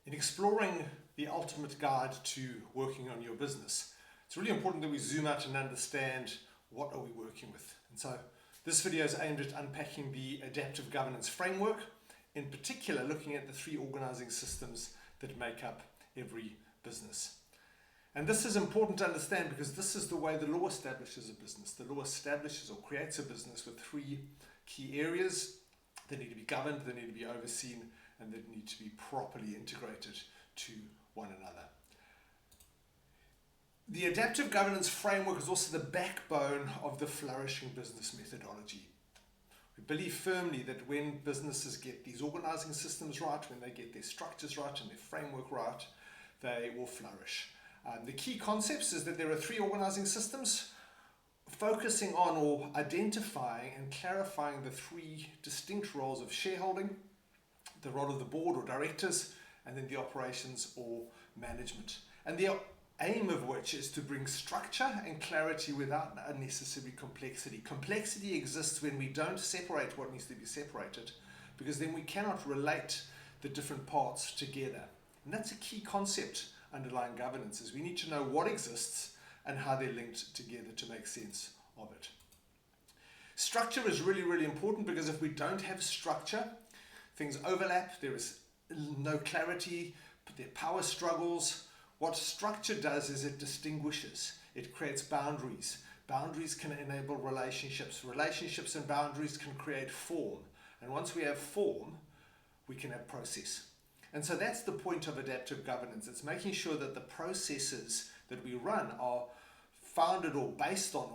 In exploring the ultimate guide to working on your business, it's really important that we zoom out and understand what are we working with. And so this video is aimed at unpacking the adaptive governance framework, in particular looking at the three organizing systems that make up every business. And this is important to understand because this is the way the law establishes a business. The law establishes or creates a business with three key areas that need to be governed, they need to be overseen, and that need to be properly integrated to one another. The adaptive governance framework is also the backbone of the flourishing business methodology. We believe firmly that when businesses get these organizing systems right, when they get their structures right and their framework right, they will flourish. The key concepts is that there are three organizing systems focusing on or identifying and clarifying the three distinct roles of shareholding, the role of the board or directors, and then the operations or management. And the aim of which is to bring structure and clarity without unnecessary complexity. Complexity exists when we don't separate what needs to be separated, because then we cannot relate the different parts together. And that's a key concept underlying governance, is we need to know what exists and how they're linked together to make sense of it. Structure is really, really important, because if we don't have structure, things overlap, there is no clarity, but there are power struggles. What structure does is it distinguishes, it creates boundaries. Boundaries can enable relationships. Relationships and boundaries can create form. And once we have form, we can have process. And so that's the point of adaptive governance. It's making sure that the processes that we run are founded or based on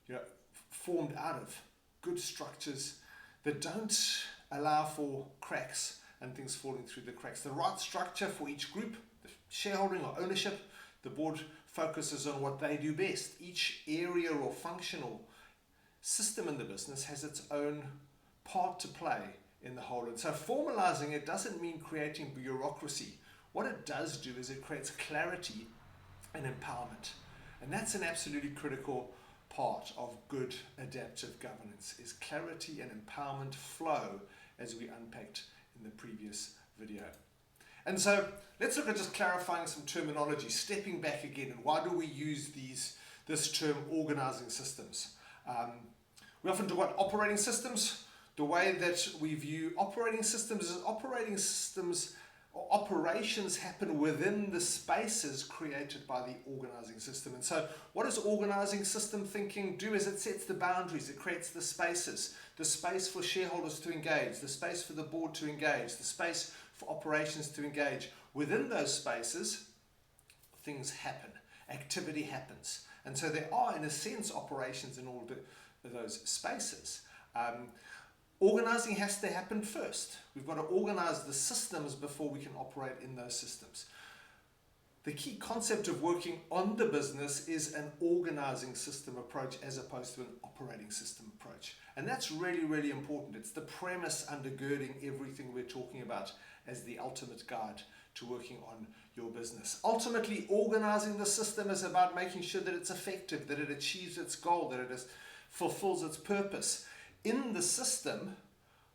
or formed out of good structures that don't allow for cracks and things falling through the cracks. The right structure for each group, the shareholding or ownership, the board focuses on what they do best. Each area or functional system in the business has its own part to play in the whole. And so formalizing it doesn't mean creating bureaucracy. What it does do is it creates clarity and empowerment. And that's an absolutely critical part of good adaptive governance, is clarity and empowerment flow, as we unpacked in the previous video. And so let's look at just clarifying some terminology, stepping back again, and why do we use this term organizing systems? We often talk about operating systems. The way that we view operating systems is operating systems or operations happen within the spaces created by the organizing system. And so what does organizing system thinking do? Is it sets the boundaries, it creates the spaces, the space for shareholders to engage, the space for the board to engage, the space for operations to engage. Within those spaces, things happen, activity happens. And so there are, in a sense, operations in all those spaces. Organizing has to happen first. We've got to organize the systems before we can operate in those systems. The key concept of working on the business is an organizing system approach as opposed to an operating system approach. And that's really, really important. It's the premise undergirding everything we're talking about as the ultimate guide to working on your business. Ultimately, organizing the system is about making sure that it's effective, that it achieves its goal, that it fulfills its purpose. In the system,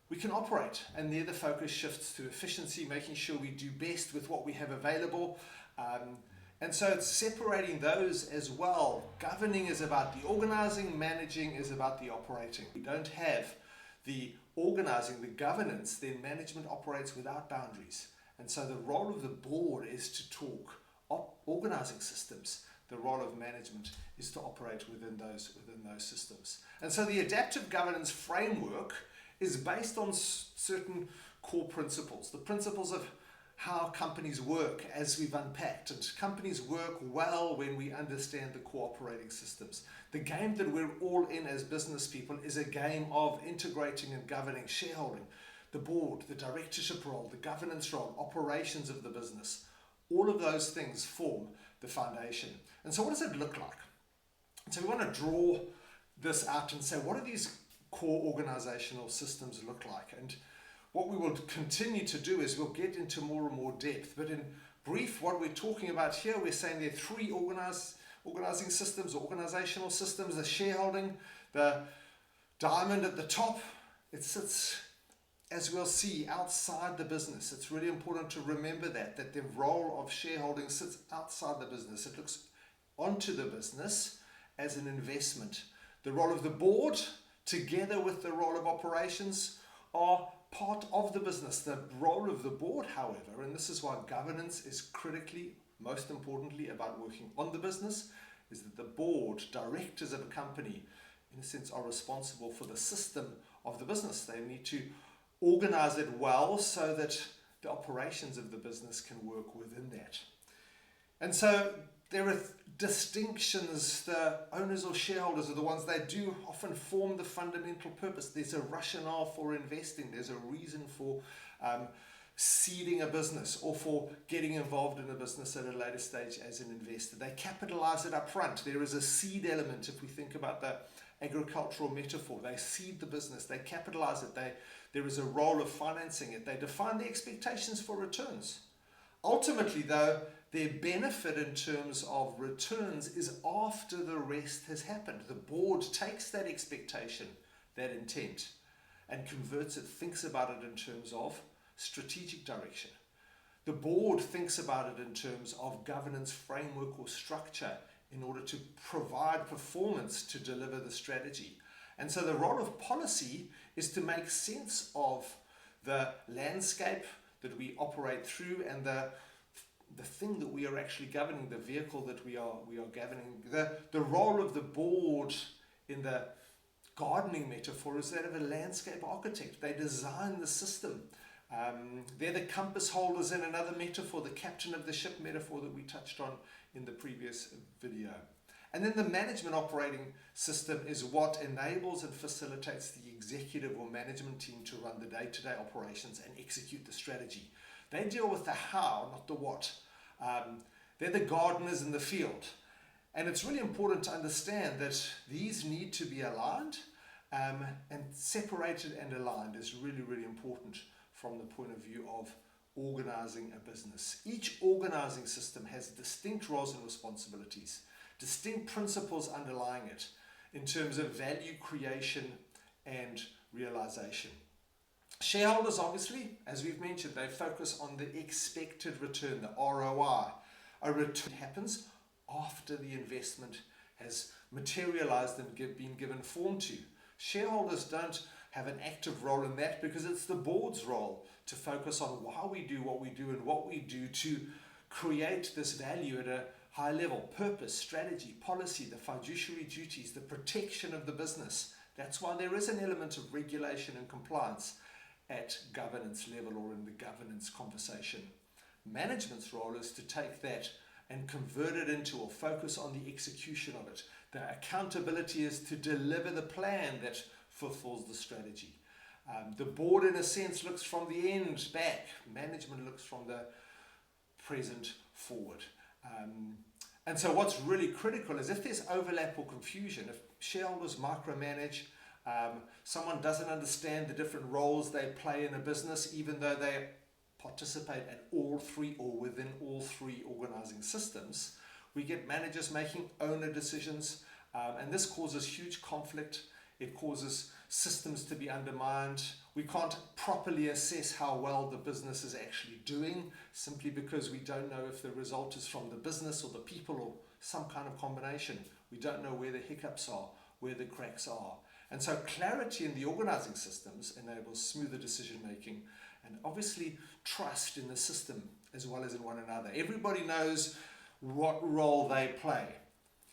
we can operate, and there the focus shifts to efficiency, making sure we do best with what we have available. And so it's separating those as well. Governing is about the organizing, managing is about the operating. We don't have the organizing, the governance, then management operates without boundaries. And so the role of the board is to talk organizing systems. The role of management is to operate within those systems. And so the adaptive governance framework is based on certain core principles. The principles of how companies work, as we've unpacked. And companies work well when we understand the core operating systems. The game that we're all in as business people is a game of integrating and governing shareholding, the board, the directorship role, the governance role, operations of the business. All of those things form the foundation. And so what does it look like? So we want to draw this out and say, what do these core organizational systems look like? And what we will continue to do is we'll get into more and more depth. But in brief, what we're talking about here, we're saying there are three organizing systems, organizational systems: the shareholding, the diamond at the top. It sits as we'll see, outside the business. It's really important to remember that the role of shareholding sits outside the business. It looks onto the business as an investment. The role of the board, together with the role of operations, are part of the business. The role of the board, however, and this is why governance is critically, most importantly, about working on the business, is that the board, directors of a company, in a sense, are responsible for the system of the business. They need to organize it well so that the operations of the business can work within that. And so there are distinctions. The owners or shareholders are the ones that do often form the fundamental purpose. There's a rationale for investing. There's a reason for seeding a business or for getting involved in a business at a later stage as an investor. They capitalize it up front. There is a seed element. If we think about the agricultural metaphor, they seed the business, they capitalize it, there is a role of financing it, they define the expectations for returns. Ultimately, though, their benefit in terms of returns is after the rest has happened. The board takes that expectation, that intent, and converts it, thinks about it in terms of strategic direction. The board thinks about it in terms of governance framework or structure in order to provide performance to deliver the strategy. And so the role of policy is to make sense of the landscape that we operate through and the thing that we are actually governing, the vehicle that we are governing. The role of the board in the gardening metaphor is that of a landscape architect. They design the system. They're the compass holders in another metaphor, the captain of the ship metaphor that we touched on in the previous video. And then the management operating system is what enables and facilitates the executive or management team to run the day-to-day operations and execute the strategy. They deal with the how, not the what. They're the gardeners in the field. And it's really important to understand that these need to be aligned, and separated and aligned is really, really important from the point of view of organizing a business. Each organizing system has distinct roles and responsibilities, distinct principles underlying it in terms of value creation and realization. Shareholders, obviously, as we've mentioned, they focus on the expected return, the ROI. A return happens after the investment has materialized and been given form to. Shareholders don't have an active role in that because it's the board's role to focus on why we do what we do and what we do to create this value at a high level. Purpose, strategy, policy, the fiduciary duties, the protection of the business. That's why there is an element of regulation and compliance at governance level or in the governance conversation. Management's role is to take that and convert it into or focus on the execution of it. The accountability is to deliver the plan that fulfills the strategy. The board, in a sense, looks from the end back. Management looks from the present forward. And so what's really critical is if there's overlap or confusion, if shareholders micromanage, someone doesn't understand the different roles they play in a business, even though they participate at all three or within all three organizing systems, we get managers making owner decisions, and this causes huge conflict. It causes systems to be undermined. We can't properly assess how well the business is actually doing simply because we don't know if the result is from the business or the people or some kind of combination. We don't know where the hiccups are, where the cracks are. And so clarity in the organizing systems enables smoother decision making and obviously trust in the system as well as in one another. Everybody knows what role they play.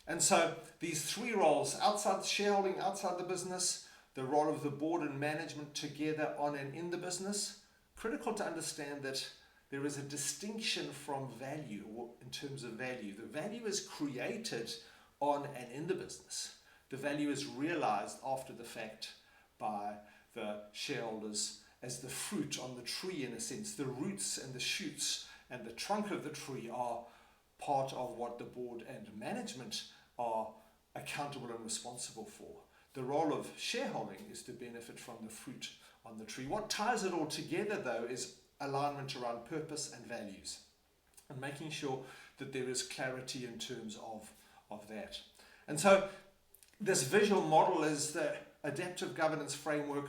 And so these three roles, outside shareholding, outside the business, the role of the board and management together on and in the business, critical to understand that there is a distinction from value or in terms of value. The value is created on and in the business. The value is realized after the fact by the shareholders as the fruit on the tree, in a sense. The roots and the shoots and the trunk of the tree are part of what the board and management are accountable and responsible for. The role of shareholding is to benefit from the fruit on the tree. What ties it all together, though, is alignment around purpose and values and making sure that there is clarity in terms of that. And so this visual model is the adaptive governance framework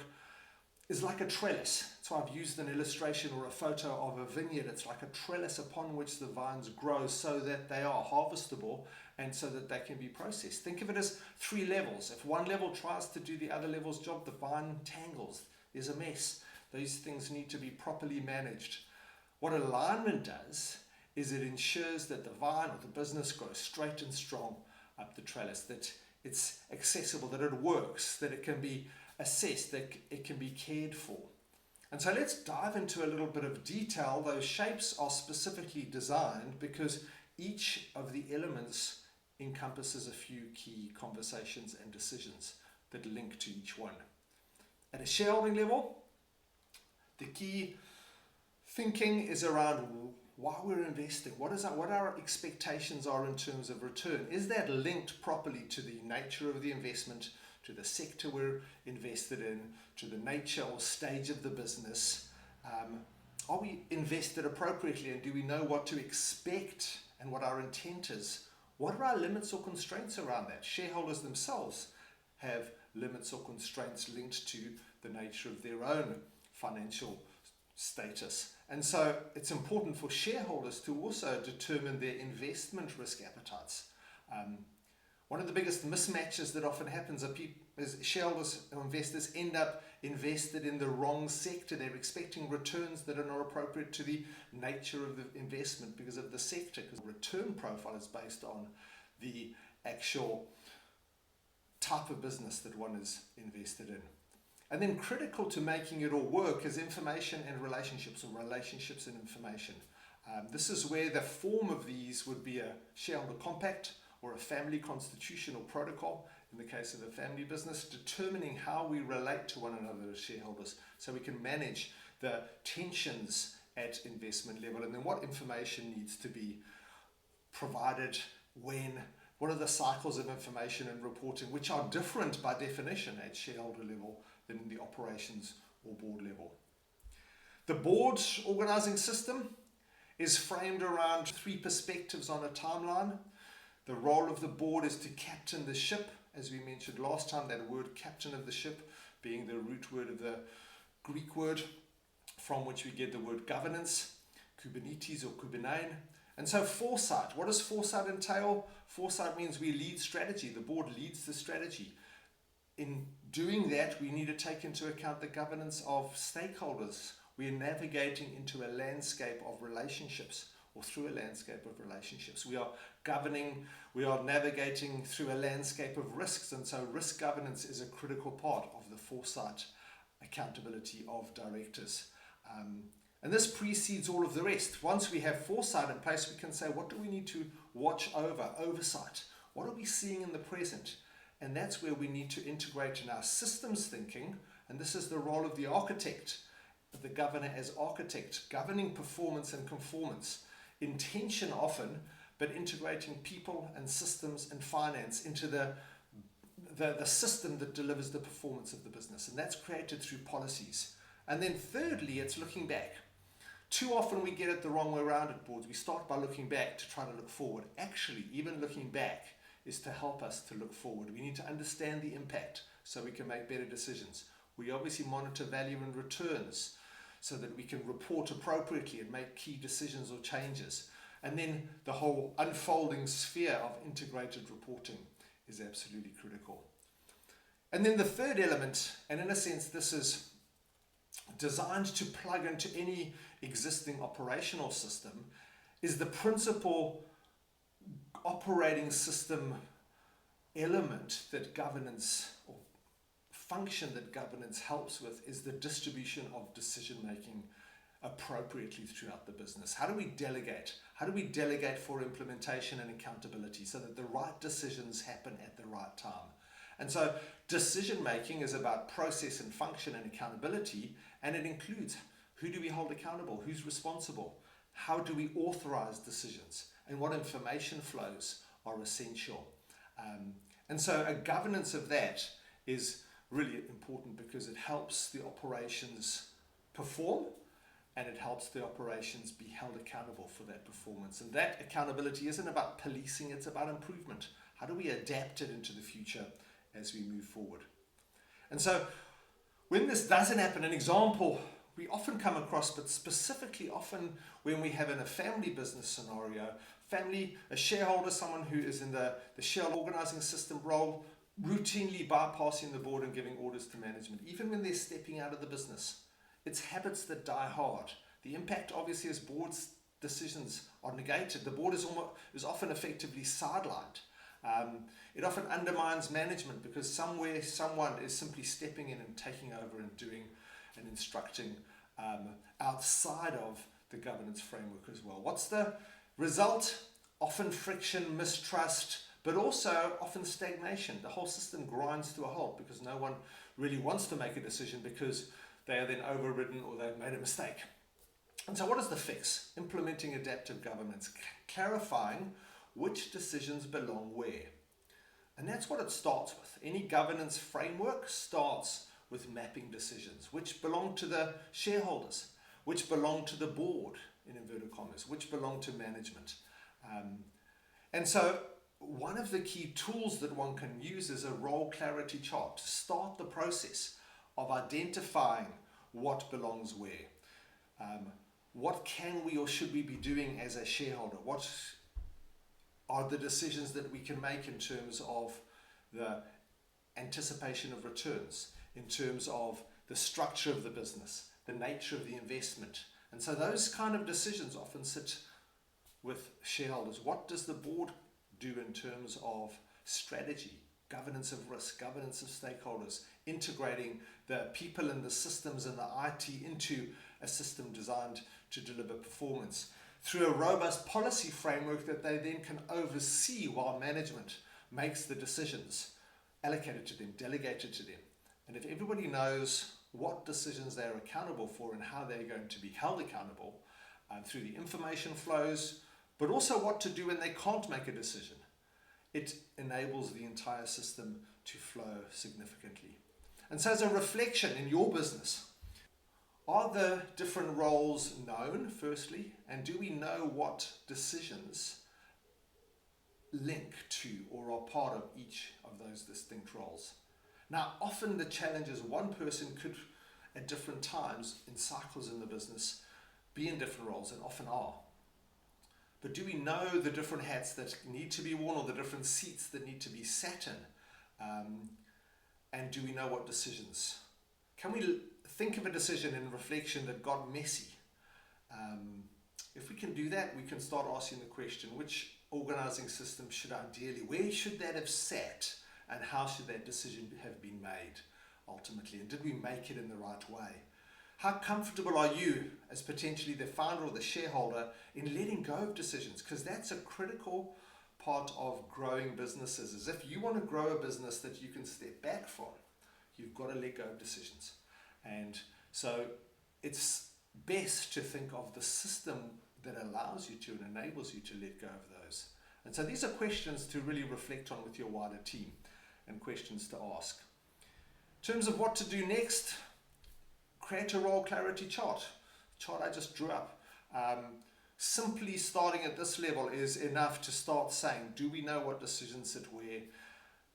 is like a trellis. So I've used an illustration or a photo of a vineyard. It's like a trellis upon which the vines grow so that they are harvestable and so that they can be processed. Think of it as 3 levels. If one level tries to do the other level's job, the vine tangles. There's a mess. These things need to be properly managed. What alignment does is it ensures that the vine or the business grows straight and strong up the trellis, that it's accessible, that it works, that it can be assessed, that it can be cared for. And so let's dive into a little bit of detail. Those shapes are specifically designed because each of the elements encompasses a few key conversations and decisions that link to each one. At a shareholding level, the key thinking is around why we're investing, what our expectations are in terms of return. Is that linked properly to the nature of the investment, to the sector we're invested in, to the nature or stage of the business? Are we invested appropriately, and do we know what to expect and what our intent is? What are our limits or constraints around that? Shareholders themselves have limits or constraints linked to the nature of their own financial status. And so it's important for shareholders to also determine their investment risk appetites. One of the biggest mismatches that often happens is shareholders or investors end up invested in the wrong sector. They're expecting returns that are not appropriate to the nature of the investment because of the sector, because the return profile is based on the actual type of business that one is invested in. And then critical to making it all work is information and relationships, or relationships and information. This is where the form of these would be a shareholder compact or a family constitution or protocol, in the case of a family business, determining how we relate to one another as shareholders so we can manage the tensions at investment level, and then what information needs to be provided when, what are the cycles of information and reporting, which are different by definition at shareholder level than in the operations or board level. The board organizing system is framed around 3 perspectives on a timeline. The role of the board is to captain the ship, as we mentioned last time, that word captain of the ship being the root word of the Greek word from which we get the word governance, Kubernetes or Kubernein. And so foresight, what does foresight entail? Foresight means we lead strategy. The board leads the strategy. In doing that, we need to take into account the governance of stakeholders. We are navigating into a landscape of relationships, or through a landscape of relationships. We are navigating through a landscape of risks, and so risk governance is a critical part of the foresight accountability of directors. And this precedes all of the rest. Once we have foresight in place, we can say, what do we need to watch over, oversight? What are we seeing in the present? And that's where we need to integrate in our systems thinking, and this is the role of the architect, the governor as architect, governing performance and conformance, intention often, but integrating people and systems and finance into the system that delivers the performance of the business, and that's created through policies. And then thirdly, it's looking back. Too often we get it the wrong way around at boards. We start by looking back to try to look forward. Actually, even looking back is to help us to look forward. We need to understand the impact so we can make better decisions. We obviously monitor value and returns so that we can report appropriately and make key decisions or changes. And then the whole unfolding sphere of integrated reporting is absolutely critical. And then the third element, and in a sense this is designed to plug into any existing operational system, is the principal operating system element that governance, or function that governance helps with, is the distribution of decision making appropriately throughout the business. How do we delegate? How do we delegate for implementation and accountability so that the right decisions happen at the right time? And so decision making is about process and function and accountability, and it includes who do we hold accountable, who's responsible, how do we authorize decisions, and what information flows are essential. And so a governance of that is really important because it helps the operations perform, and it helps the operations be held accountable for that performance. And that accountability isn't about policing, it's about improvement. How do we adapt it into the future as we move forward? And so When this doesn't happen, an example we often come across, but specifically often when we have in a family business scenario, family, a shareholder, someone who is in the shareholder organizing system role, routinely bypassing the board and giving orders to management, even when they're stepping out of the business. It's habits that die hard. The impact, obviously, as board's decisions are negated. The board is often effectively sidelined. It often undermines management because somewhere someone is simply stepping in and taking over and doing and instructing outside of the governance framework as well. What's the result? Often friction, mistrust, but also often stagnation. The whole system grinds to a halt because no one really wants to make a decision because they are then overridden or they've made a mistake. And so what is the fix? Implementing adaptive governance, clarifying which decisions belong where. And that's what it starts with. Any governance framework starts with mapping decisions, which belong to the shareholders, which belong to the board, in inverted commas, which belong to management. And so one of the key tools that one can use is a role clarity chart to start the process of identifying what belongs where. What can we or should we be doing as a shareholder? What are the decisions that we can make in terms of the anticipation of returns, in terms of the structure of the business, the nature of the investment? And so those kind of decisions often sit with shareholders. What does the board do in terms of strategy, governance of risk, governance of stakeholders, integrating the people and the systems and the IT into a system designed to deliver performance through a robust policy framework that they then can oversee while management makes the decisions allocated to them, delegated to them. And if everybody knows what decisions they're accountable for and how they're going to be held accountable through the information flows, but also what to do when they can't make a decision, it enables the entire system to flow significantly. And so as a reflection in your business, are the different roles known, firstly, and do we know what decisions link to or are part of each of those distinct roles? Now, often the challenge is one person could, at different times in cycles in the business, be in different roles, and often are. But do we know the different hats that need to be worn or the different seats that need to be sat in? And do we know what decisions? Can we think of a decision in reflection that got messy? If we can do that, we can start asking the question, which organizing system should ideally, where should that have sat, and how should that decision have been made ultimately? And did we make it in the right way? How comfortable are you as potentially the founder or the shareholder in letting go of decisions? Because that's a critical part of growing businesses. Is if you want to grow a business that you can step back from, you've got to let go of decisions. And so it's best to think of the system that allows you to and enables you to let go of those. And so these are questions to really reflect on with your wider team and questions to ask. In terms of what to do next, create a role clarity chart. Chart I just drew up. Simply starting at this level is enough to start saying, do we know what decisions sit where?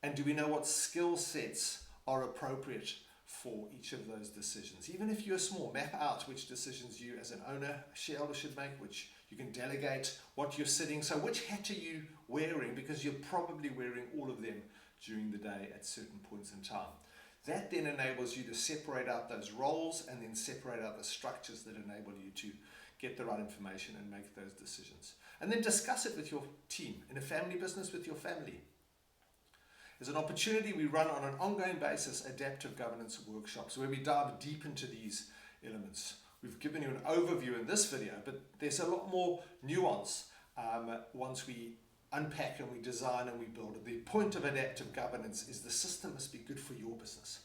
And do we know what skill sets are appropriate for each of those decisions? Even if you're small, map out which decisions you as an owner, a shareholder should make, which you can delegate, what you're sitting. So which hat are you wearing? Because you're probably wearing all of them during the day at certain points in time. That then enables you to separate out those roles and then separate out the structures that enable you to get the right information and make those decisions. And then discuss it with your team. In a family business, with your family. As an opportunity, we run on an ongoing basis adaptive governance workshops where we dive deep into these elements. We've given you an overview in this video, but there's a lot more nuance once we unpack and we design and we build. The point of adaptive governance is the system must be good for your business.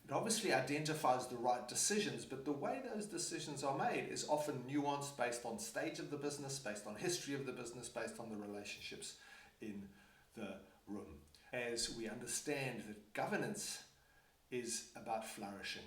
It obviously identifies the right decisions, but the way those decisions are made is often nuanced based on stage of the business, based on history of the business, based on the relationships in the room. As we understand that governance is about flourishing.